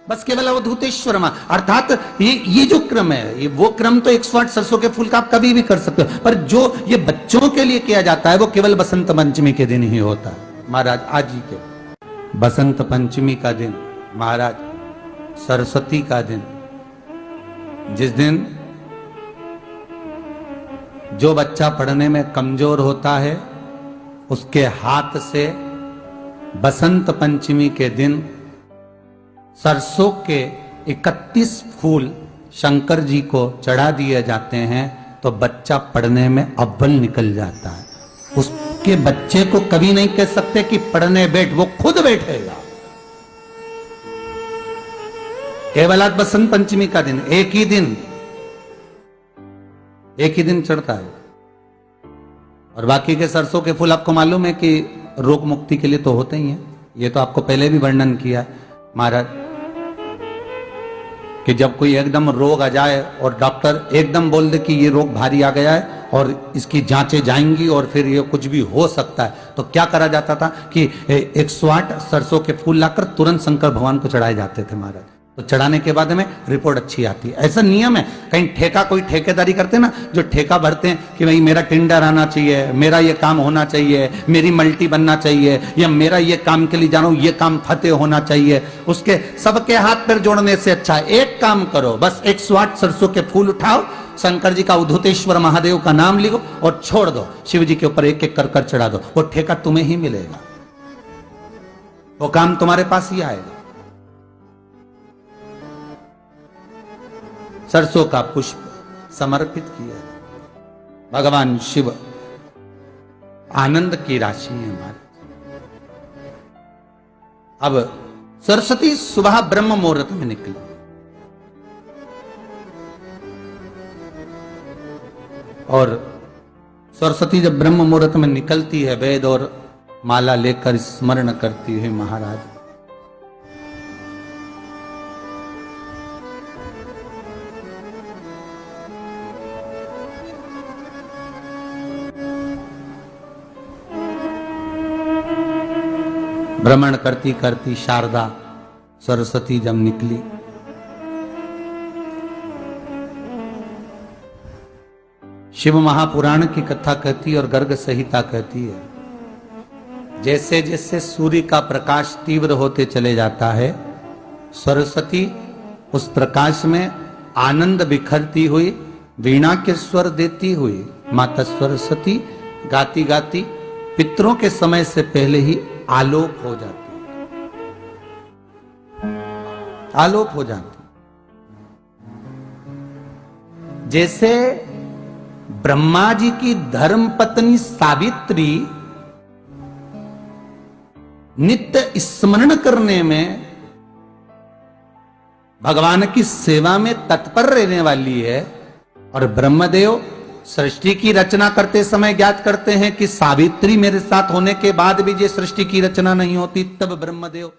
बस केवल अवधूतेश्वर अर्थात ये जो क्रम है, ये वो क्रम तो 108 सरसों के फूल का आप कभी भी कर सकते हो, पर जो ये बच्चों के लिए किया जाता है वो केवल बसंत पंचमी के दिन ही होता है। महाराज आज ही के बसंत पंचमी का दिन, महाराज सरस्वती का दिन, जिस दिन जो बच्चा पढ़ने में कमजोर होता है उसके हाथ से बसंत पंचमी के दिन सरसों के 31 फूल शंकर जी को चढ़ा दिए जाते हैं तो बच्चा पढ़ने में अव्वल निकल जाता है। उसके बच्चे को कभी नहीं कह सकते कि पढ़ने बैठ, वो खुद बैठेगा। केवल आज बसंत पंचमी का दिन, एक ही दिन चढ़ता है। और बाकी के सरसों के फूल आपको मालूम है कि रोग मुक्ति के लिए तो होते ही हैं। ये तो आपको पहले भी वर्णन किया महाराज कि जब कोई एकदम रोग आ जाए और डॉक्टर एकदम बोल दे कि ये रोग भारी आ गया है और इसकी जांचें जाएंगी और फिर ये कुछ भी हो सकता है, तो क्या करा जाता था कि 108 सरसों के फूल लाकर तुरंत शंकर भगवान को चढ़ाए जाते थे महाराज। तो चढ़ाने के बाद में रिपोर्ट अच्छी आती है। ऐसा नियम है। कहीं ठेका, कोई ठेकेदारी करते हैं ना, जो ठेका भरते हैं कि भाई मेरा टेंडर आना चाहिए, मेरा ये काम होना चाहिए, मेरी मल्टी बनना चाहिए, या मेरा ये काम के लिए जा रहा हूं, ये काम फतेह होना चाहिए, उसके सबके हाथ पैर जोड़ने से अच्छा है एक काम करो, बस 108 सरसों के फूल उठाओ, शंकर जी का उद्धतेश्वर महादेव का नाम लिखो और छोड़ दो, शिव जी के ऊपर एक एक कर चढ़ा दो, वो ठेका तुम्हें ही मिलेगा, वो काम तुम्हारे पास ही आएगा। सरसों का पुष्प समर्पित किया। भगवान शिव आनंद की राशि है हमारे। अब सरस्वती सुबह ब्रह्म मुहूर्त में निकली। और सरस्वती जब ब्रह्म मुहूर्त में निकलती है, वेद और माला लेकर स्मरण करती है महाराज, भ्रमण करती करती शारदा सरस्वती जब निकली, शिव महापुराण की कथा कहती है और गर्ग संहिता कहती है, जैसे जैसे सूर्य का प्रकाश तीव्र होते चले जाता है, सरस्वती उस प्रकाश में आनंद बिखरती हुई, वीणा के स्वर देती हुई माता सरस्वती गाती गाती पितरों के समय से पहले ही आलोक हो जाती, आलोक हो जाती। जैसे ब्रह्मा जी की धर्म पत्नी सावित्री नित्य स्मरण करने में, भगवान की सेवा में तत्पर रहने वाली है, और ब्रह्मदेव सृष्टि की रचना करते समय ज्ञात करते हैं कि सावित्री मेरे साथ होने के बाद भी ये सृष्टि की रचना नहीं होती, तब ब्रह्मदेव